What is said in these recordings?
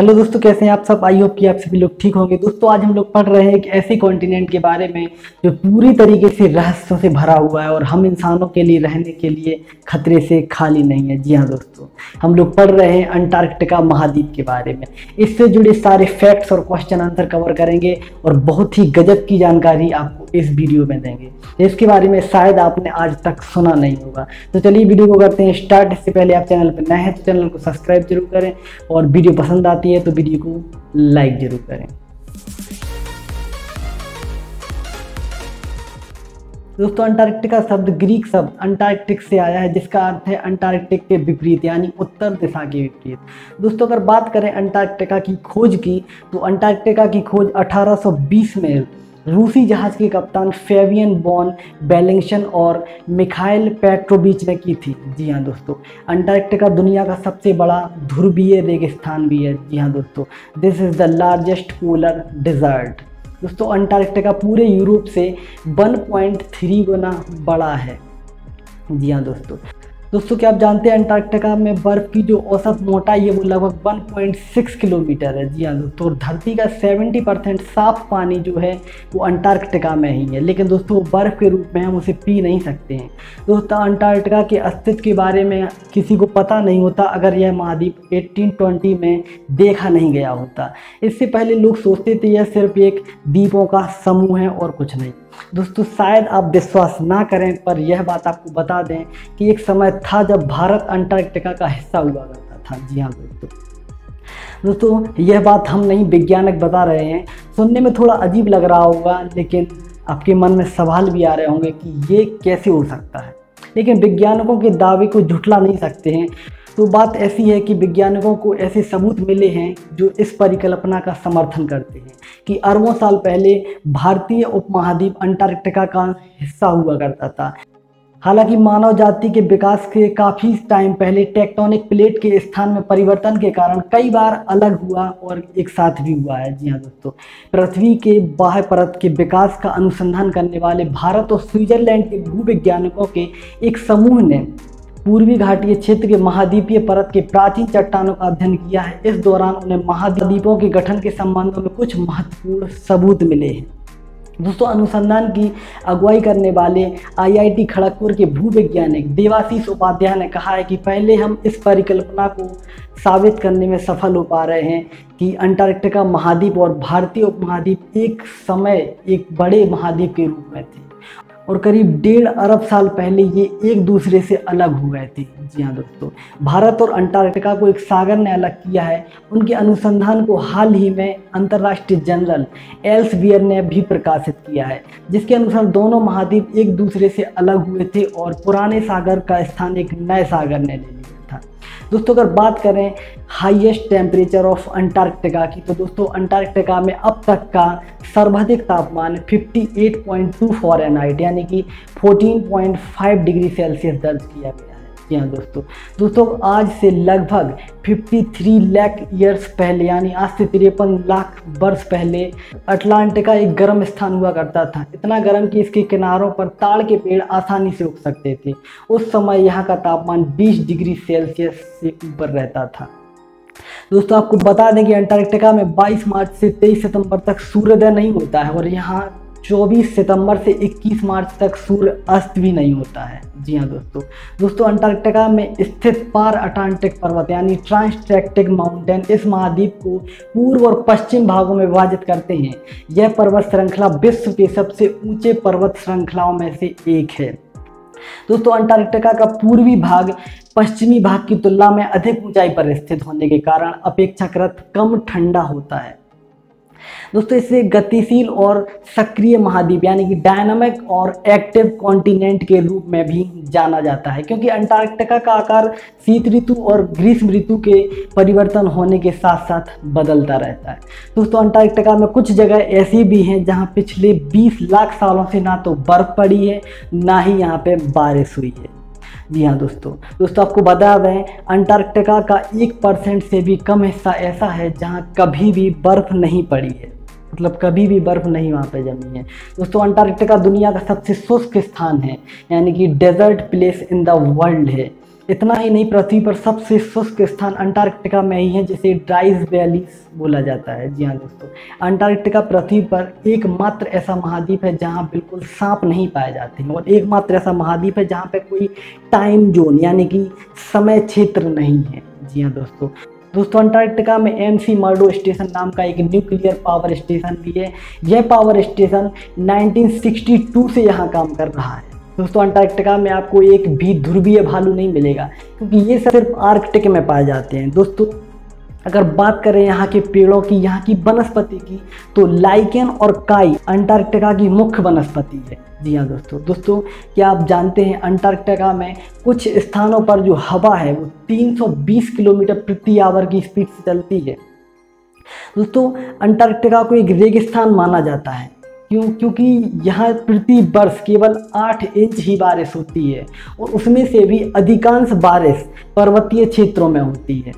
Hello दोस्तों, कैसे हैं आप सब। आई होप कि आप सभी लोग ठीक होंगे। दोस्तों आज हम लोग पढ़ रहे हैं एक ऐसे कॉन्टिनेंट के बारे में जो पूरी तरीके से रहस्यों से भरा हुआ है और हम इंसानों के लिए रहने के लिए खतरे से खाली नहीं है। जी हाँ दोस्तों, हम लोग पढ़ रहे हैं अंटार्कटिका महाद्वीप के बारे में। इससे जुड़े सारे फैक्ट्स और क्वेश्चन आंसर कवर करेंगे और बहुत ही गजब की जानकारी आपको इस वीडियो में देंगे। इसके बारे में शायद आपने आज तक सुना नहीं होगा। तो चलिए वीडियो को करते हैं स्टार्ट। इससे पहले आप चैनल पर नए हैं तो चैनल को सब्सक्राइब जरूर करें और वीडियो पसंद आती है तो वीडियो को लाइक जरूर करें। दोस्तों अंटार्कटिका शब्द ग्रीक शब्द अंटार्कटिक से आया है, जिसका अर्थ है अंटार्कटिक के विपरीत यानी उत्तर दिशा के विपरीत। दोस्तों अगर बात करें अंटार्कटिका की खोज की, तो अंटार्कटिका की खोज 1820 में रूसी जहाज के कप्तान फेबियन वॉन बेलिंगशन और मिखाइल पेट्रोविच ने की थी। जी हाँ दोस्तों, अंटार्कटिका दुनिया का सबसे बड़ा ध्रुवीय रेगिस्तान भी है। जी हाँ दोस्तों, this is the largest polar desert. दोस्तों अंटार्कटिका पूरे यूरोप से 1.3 गुना बड़ा है। जी हाँ दोस्तों क्या आप जानते हैं अंटार्कटिका में बर्फ़ की जो औसत मोटाई है वो लगभग 1.6 किलोमीटर है। जी हाँ दोस्तों, और धरती का 70% साफ पानी जो है वो अंटार्कटिका में ही है, लेकिन दोस्तों वो बर्फ़ के रूप में हम उसे पी नहीं सकते हैं। दोस्तों अंटार्कटिका के अस्तित्व के बारे में किसी को पता नहीं होता अगर यह महाद्वीप 1820 में देखा नहीं गया होता। इससे पहले लोग सोचते थे यह सिर्फ एक द्वीपों का समूह है और कुछ नहीं। दोस्तों शायद आप विश्वास ना करें, पर यह बात आपको बता दें कि एक समय था जब भारत अंटार्कटिका का हिस्सा हुआ करता था। जी हाँ दोस्तों यह बात हम नहीं, वैज्ञानिक बता रहे हैं। सुनने में थोड़ा अजीब लग रहा होगा, लेकिन आपके मन में सवाल भी आ रहे होंगे कि ये कैसे हो सकता है, लेकिन वैज्ञानिकों के दावे को झुठला नहीं सकते हैं। तो बात ऐसी है कि वैज्ञानिकों को ऐसे सबूत मिले हैं जो इस परिकल्पना का समर्थन करते हैं कि अरबों साल पहले भारतीय उपमहाद्वीप अंटार्कटिका का हिस्सा हुआ करता था। हालांकि मानव जाति के विकास के काफ़ी टाइम पहले टेक्टोनिक प्लेट के स्थान में परिवर्तन के कारण कई बार अलग हुआ और एक साथ भी हुआ है। जी हाँ दोस्तों, पृथ्वी के बाह्य परत के विकास का अनुसंधान करने वाले भारत और स्विट्जरलैंड के भूवैज्ञानिकों के एक समूह ने पूर्वी घाटीय क्षेत्र के महाद्वीपीय परत के प्राचीन चट्टानों का अध्ययन किया है। इस दौरान उन्हें महाद्वीपों के गठन के संबंध में कुछ महत्वपूर्ण सबूत मिले हैं। दोस्तों अनुसंधान की अगुवाई करने वाले IIT खड़गपुर के भूवैज्ञानिक देवाशीष उपाध्याय ने कहा है कि पहले हम इस परिकल्पना को साबित करने में सफल हो पा रहे हैं कि अंटार्कटिका महाद्वीप और भारतीय उपमहाद्वीप एक समय एक बड़े महाद्वीप के रूप में थे और करीब 1.5 अरब साल पहले ये एक दूसरे से अलग हो गए थे। जी हाँ दोस्तों, भारत और अंटार्कटिका को एक सागर ने अलग किया है। उनके अनुसंधान को हाल ही में अंतर्राष्ट्रीय जर्नल एल्सेवियर ने भी प्रकाशित किया है, जिसके अनुसार दोनों महाद्वीप एक दूसरे से अलग हुए थे और पुराने सागर का स्थान एक नए सागर ने ले लिया था। दोस्तों अगर बात करें हाईएस्ट टेम्परेचर ऑफ अंटार्कटिका की, तो दोस्तों अंटार्कटिका में अब तक का सर्वाधिक तापमान 58.2 फ़ारेनहाइट यानी कि 14.5 डिग्री सेल्सियस दर्ज किया गया है। जी हाँ दोस्तों आज से लगभग 53 लाख ईयर्स पहले यानी आज से 53 लाख वर्ष पहले अटलांटिका एक गर्म स्थान हुआ करता था। इतना गर्म कि इसके किनारों पर ताड़ के पेड़ आसानी से उग सकते थे। उस समय यहाँ का तापमान 20 डिग्री सेल्सियस से ऊपर रहता था। दोस्तों आपको बता दें कि अंटार्कटिका में 22 मार्च से 23 सितंबर तक सूर्योदय नहीं होता है और यहाँ 24 सितंबर से 21 मार्च तक सूर्य अस्त भी नहीं होता है। जी हाँ दोस्तों अंटार्कटिका में स्थित पार अटलांटिक पर्वत यानी ट्रांसटैर्कटिक माउंटेन इस महाद्वीप को पूर्व और पश्चिम भागों में विभाजित करते हैं। यह पर्वत श्रृंखला विश्व के सबसे ऊंचे पर्वत श्रृंखलाओं में से एक है। दोस्तों अंटार्कटिका का पूर्वी भाग पश्चिमी भाग की तुलना में अधिक ऊंचाई पर स्थित होने के कारण अपेक्षाकृत कम ठंडा होता है। दोस्तों इसे गतिशील और सक्रिय महाद्वीप यानी कि डायनामिक और एक्टिव कॉन्टिनेंट के रूप में भी जाना जाता है, क्योंकि अंटार्कटिका का आकार शीत ऋतु और ग्रीष्म ऋतु के परिवर्तन होने के साथ साथ बदलता रहता है। दोस्तों अंटार्कटिका में कुछ जगह ऐसी भी हैं जहां पिछले 20 लाख सालों से ना तो बर्फ़ पड़ी है ना ही यहाँ पे बारिश हुई है। जी हाँ दोस्तों आपको बता दें अंटार्कटिका का 1% से भी कम हिस्सा ऐसा है जहाँ कभी भी बर्फ़ नहीं पड़ी है, मतलब कभी भी बर्फ़ नहीं वहाँ पे जमी है। दोस्तों अंटार्कटिका दुनिया का सबसे शुष्क स्थान है यानी कि desert place in the world है। इतना ही नहीं, पृथ्वी पर सबसे शुष्क स्थान अंटार्कटिका में ही है, जिसे ड्राइस वैलीज बोला जाता है। जी हाँ दोस्तों, अंटार्कटिका पृथ्वी पर एकमात्र ऐसा महाद्वीप है जहाँ बिल्कुल सांप नहीं पाए जाते हैं, और एकमात्र ऐसा महाद्वीप है जहाँ पे कोई टाइम जोन यानी कि समय क्षेत्र नहीं है। जी हाँ दोस्तों अंटार्कटिका में MC मर्डो स्टेशन नाम का एक न्यूक्लियर पावर स्टेशन भी है। यह पावर स्टेशन 1962 से यहाँ काम कर रहा है। दोस्तों अंटार्कटिका में आपको एक भी ध्रुवीय भालू नहीं मिलेगा, क्योंकि ये सिर्फ आर्कटिक में पाए जाते हैं। दोस्तों अगर बात करें यहाँ के पेड़ों की, यहाँ की वनस्पति की, तो लाइकेन और काई अंटार्कटिका की मुख्य वनस्पति है। जी हाँ दोस्तों क्या आप जानते हैं अंटार्कटिका में कुछ स्थानों पर जो हवा है वो 320 किलोमीटर प्रति आवर की स्पीड से चलती है। दोस्तों अंटार्कटिका को एक रेगिस्तान माना जाता है, क्योंकि यहाँ प्रति वर्ष केवल 8 इंच ही बारिश होती है, और उसमें से भी अधिकांश बारिश पर्वतीय क्षेत्रों में होती है।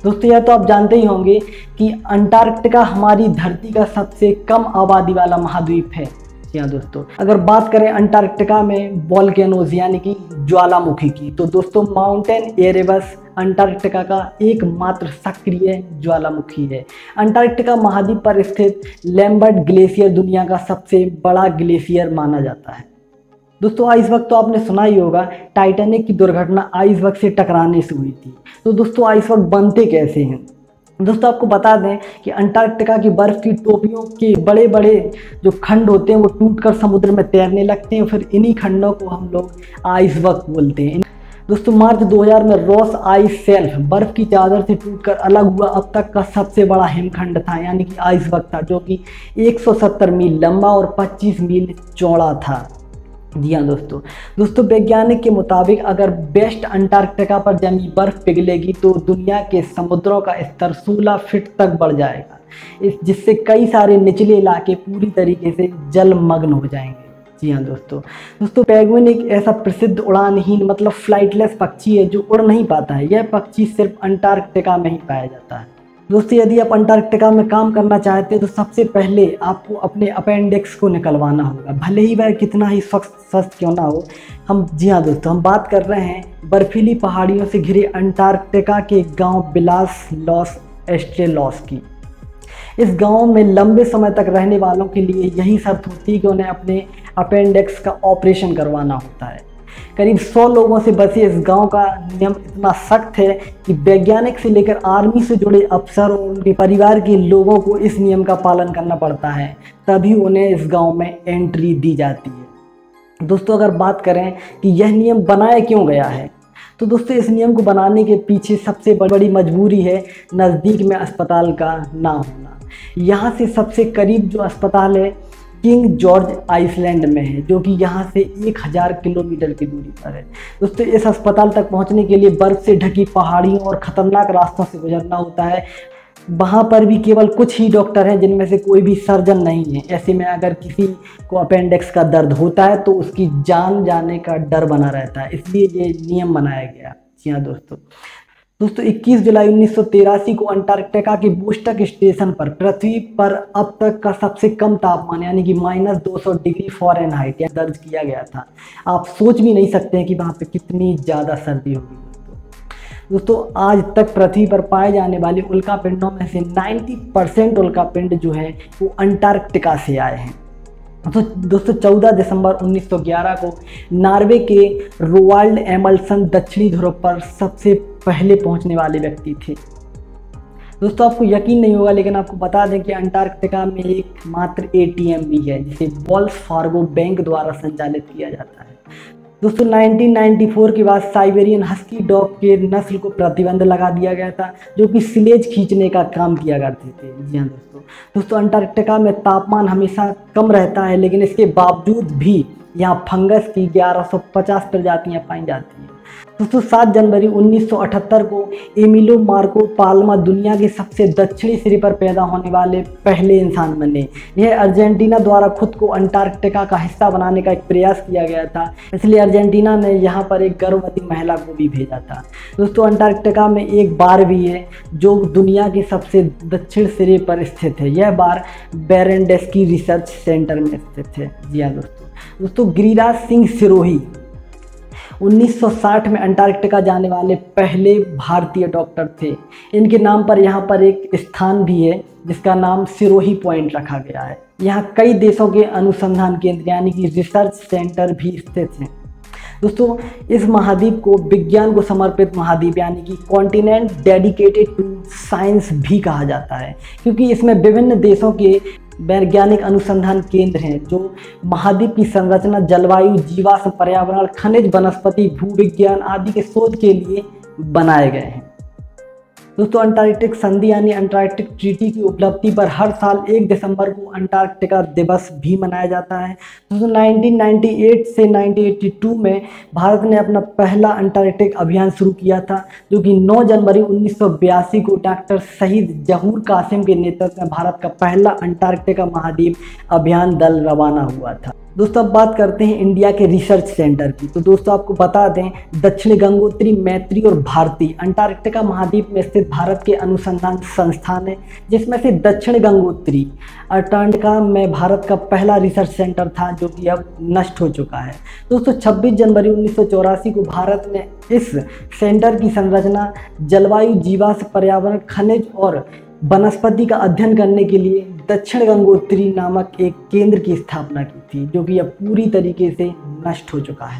दोस्तों यह तो आप जानते ही होंगे कि अंटार्कटिका हमारी धरती का सबसे कम आबादी वाला महाद्वीप है। जी हाँ दोस्तों, अगर बात करें अंटार्कटिका में वोल्केनोज यानी कि ज्वालामुखी की, तो दोस्तों माउंटेन एरेबस अंटार्कटिका का एकमात्र सक्रिय ज्वालामुखी है। अंटार्कटिका महाद्वीप पर स्थित लैम्बर्ट ग्लेशियर दुनिया का सबसे बड़ा ग्लेशियर माना जाता है। दोस्तों आइस बर्ग तो आपने सुना ही होगा, टाइटैनिक की दुर्घटना आइस बर्ग से टकराने से हुई थी। तो दोस्तों आइस बर्ग बनते कैसे हैं? दोस्तों आपको बता दें कि अंटार्कटिका की बर्फ़ की टोपियों के बड़े बड़े जो खंड होते हैं वो टूटकर समुद्र में तैरने लगते हैं, फिर इन्हीं खंडों को हम लोग आइस बर्ग बोलते हैं। दोस्तों मार्च 2000 में रॉस आइस शेल्फ बर्फ़ की चादर से टूटकर अलग हुआ अब तक का सबसे बड़ा हिमखंड था, यानी कि आइस बर्ग था, जो कि 170 मील लंबा और 25 मील चौड़ा था। जी हाँ दोस्तों वैज्ञानिक के मुताबिक अगर वेस्ट अंटार्कटिका पर जमी बर्फ पिघलेगी तो दुनिया के समुद्रों का स्तर 16 फीट तक बढ़ जाएगा, जिससे कई सारे निचले इलाके पूरी तरीके से जलमग्न हो जाएंगे। जी हाँ दोस्तों पेंगुइन एक ऐसा प्रसिद्ध उड़ानहीन मतलब फ्लाइटलेस पक्षी है जो उड़ नहीं पाता है। यह पक्षी सिर्फ अंटार्कटिका में ही पाया जाता है। दोस्तों यदि आप अंटार्कटिका में काम करना चाहते हैं तो सबसे पहले आपको अपने अपेंडिक्स को निकलवाना होगा, भले ही वह कितना ही स्वस्थ क्यों ना हो। हम बात कर रहे हैं बर्फीली पहाड़ियों से घिरे अंटार्कटिका के गांव बिलास लॉस एस्ट्रेलॉस की। इस गांव में लंबे समय तक रहने वालों के लिए यही शर्त होती है कि उन्हें अपने अपेंडिक्स का ऑपरेशन करवाना होता है। करीब 100 लोगों से बसे इस गांव का नियम इतना सख्त है कि वैज्ञानिक से लेकर आर्मी से जुड़े अफसर और उनके परिवार के लोगों को इस नियम का पालन करना पड़ता है, तभी उन्हें इस गांव में एंट्री दी जाती है। दोस्तों अगर बात करें कि यह नियम बनाया क्यों गया है, तो दोस्तों इस नियम को बनाने के पीछे सबसे बड़ी मजबूरी है नज़दीक में अस्पताल का ना होना। यहाँ से सबसे करीब जो अस्पताल है किंग जॉर्ज आइसलैंड में है, जो कि यहाँ से 1000 किलोमीटर की दूरी पर है। दोस्तों इस अस्पताल तक पहुँचने के लिए बर्फ़ से ढकी पहाड़ियों और ख़तरनाक रास्तों से गुजरना होता है। वहाँ पर भी केवल कुछ ही डॉक्टर हैं, जिनमें से कोई भी सर्जन नहीं है। ऐसे में अगर किसी को अपेंडिक्स का दर्द होता है तो उसकी जान जाने का डर बना रहता है, इसलिए ये नियम बनाया गया। जी हाँ दोस्तों 21 जुलाई 1983 को अंटार्कटिका के बूस्टक स्टेशन पर पृथ्वी पर अब तक का सबसे कम तापमान यानी कि -200 डिग्री फ़ारेनहाइट दर्ज किया गया था। आप सोच भी नहीं सकते हैं कि वहाँ पे कितनी ज़्यादा सर्दी होगी। दोस्तों आज तक पृथ्वी पर पाए जाने वाले उल्कापिंडों में से 90% उल्कापिंड जो है वो अंटार्कटिका से आए हैं। तो दोस्तों 14 दिसंबर 1911 को नॉर्वे के रोवाल्ड एमल्सन दक्षिणी ध्रुव पर सबसे पहले पहुंचने वाले व्यक्ति थे। दोस्तों आपको यकीन नहीं होगा, लेकिन आपको बता दें कि अंटार्कटिका में एक मात्र ATM भी है, जिसे वेल्स फार्गो बैंक द्वारा संचालित किया जाता है। दोस्तों 1994 के बाद साइबेरियन हस्की डॉग के नस्ल को प्रतिबंध लगा दिया गया था, जो कि सिलेज खींचने का काम किया करते थे। जी हाँ दोस्तों अंटार्कटिका में तापमान हमेशा कम रहता है, लेकिन इसके बावजूद भी यहाँ फंगस की 1150 प्रजातियाँ पाई जाती हैं। दोस्तों 7 जनवरी 1978 को एमिलो मार्को पाल्मा दुनिया के सबसे दक्षिणी सिरे पर पैदा होने वाले पहले इंसान बने। यह अर्जेंटीना द्वारा खुद को अंटार्कटिका का हिस्सा बनाने का एक प्रयास किया गया था, इसलिए अर्जेंटीना ने यहाँ पर एक गर्भवती महिला को भी भेजा था। दोस्तों अंटार्कटिका में एक बार भी है जो दुनिया के सबसे दक्षिण सिरे पर स्थित है। यह बार बेरेंडेस्की रिसर्च सेंटर में स्थित है। जी हाँ दोस्तों गिरिराज सिंह सिरोही 1960 में अंटार्कटिका जाने वाले पहले भारतीय डॉक्टर थे। इनके नाम पर यहाँ पर एक स्थान भी है जिसका नाम सिरोही पॉइंट रखा गया है। यहाँ कई देशों के अनुसंधान केंद्र यानी कि रिसर्च सेंटर भी स्थित हैं। दोस्तों, इस महाद्वीप को विज्ञान को समर्पित महाद्वीप यानी कि कॉन्टिनेंट डेडिकेटेड टू साइंस भी कहा जाता है, क्योंकि इसमें विभिन्न देशों के वैज्ञानिक अनुसंधान केंद्र हैं जो महाद्वीप की संरचना, जलवायु, जीवाश्म, पर्यावरण, खनिज, वनस्पति, भूविज्ञान आदि के शोध के लिए बनाए गए हैं। दोस्तों, अंटार्कटिक संधि यानी अंटार्कटिक ट्रीटी की उपलब्धि पर हर साल 1 दिसंबर को अंटार्कटिका दिवस भी मनाया जाता है। दोस्तों, 1998 से 1982 में भारत ने अपना पहला अंटार्कटिक अभियान शुरू किया था, जो कि 9 जनवरी 1982 को डॉक्टर शहीद जहूर कासिम के नेतृत्व में भारत का पहला अंटार्कटिका महाद्वीप अभियान दल रवाना हुआ था। दोस्तों, अब बात करते हैं इंडिया के रिसर्च सेंटर की। तो दोस्तों, आपको बता दें, दक्षिण गंगोत्री, मैत्री और भारती अंटार्कटिका महाद्वीप में स्थित भारत के अनुसंधान संस्थान है, जिसमें से दक्षिण गंगोत्री अंटार्कटिका में भारत का पहला रिसर्च सेंटर था, जो कि अब नष्ट हो चुका है। दोस्तों, 26 जनवरी 1984 को भारत ने इस सेंटर की संरचना, जलवायु, जीवाश्म, पर्यावरण, खनिज और वनस्पति का अध्ययन करने के लिए दक्षिण गंगोत्री नामक एक केंद्र की स्थापना की थी, जो कि अब पूरी तरीके से नष्ट हो चुका है।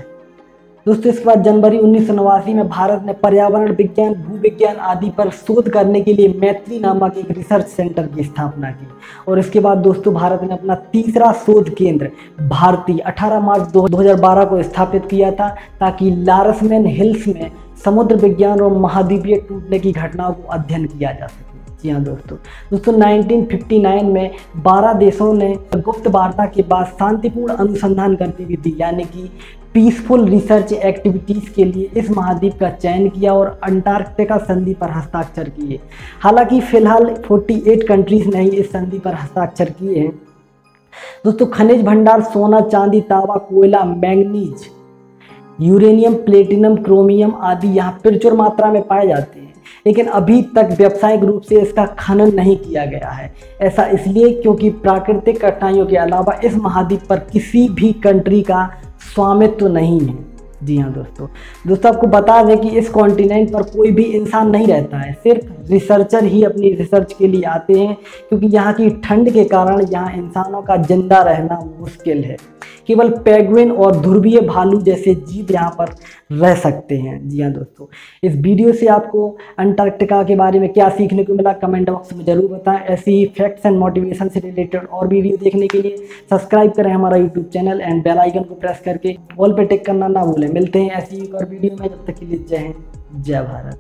दोस्तों, इसके बाद जनवरी 1989 में भारत ने पर्यावरण विज्ञान, भूविज्ञान आदि पर शोध करने के लिए मैत्री नामक एक रिसर्च सेंटर की स्थापना की। और इसके बाद दोस्तों, भारत ने अपना तीसरा शोध केंद्र भारती 18 मार्च 2012 को स्थापित किया था, ताकि लारसमैन हिल्स में समुद्र विज्ञान और महाद्वीपीय टूटने की घटनाओं को अध्ययन किया जा सके। जी हाँ दोस्तों, 1959 में 12 देशों ने गुप्त वार्ता के बाद शांतिपूर्ण अनुसंधान गतिविधि यानी कि पीसफुल रिसर्च एक्टिविटीज़ के लिए इस महाद्वीप का चयन किया और अंटार्कटिका संधि पर हस्ताक्षर किए। हालांकि फिलहाल 48 कंट्रीज ने ही इस संधि पर हस्ताक्षर किए हैं। दोस्तों, खनिज भंडार सोना, चांदी, तांबा, कोयला, मैंगनीज, यूरेनियम, प्लेटिनम, क्रोमियम आदि यहाँ प्रचुर मात्रा में पाए जाते हैं, लेकिन अभी तक व्यावसायिक रूप से इसका खनन नहीं किया गया है। ऐसा इसलिए क्योंकि प्राकृतिक कठिनाइयों के अलावा इस महाद्वीप पर किसी भी कंट्री का स्वामित्व नहीं है। जी हाँ दोस्तों, आपको बता दें कि इस कॉन्टिनेंट पर कोई भी इंसान नहीं रहता है, सिर्फ रिसर्चर ही अपनी रिसर्च के लिए आते हैं, क्योंकि यहाँ की ठंड के कारण यहाँ इंसानों का जिंदा रहना मुश्किल है। केवल पेंगुइन और ध्रुवीय भालू जैसे जीव यहाँ पर रह सकते हैं। जी हाँ दोस्तों, इस वीडियो से आपको अंटार्कटिका के बारे में क्या सीखने को मिला कमेंट बॉक्स में जरूर बताएं। ऐसे ही फैक्ट्स एंड मोटिवेशन से रिलेटेड और वीडियो देखने के लिए सब्सक्राइब करें हमारा YouTube channel and bell icon को प्रेस करके ऑल पे टिक करना ना भूलें। मिलते हैं ऐसी एक और वीडियो में, जब तक के लिए जय हिंद, जय भारत।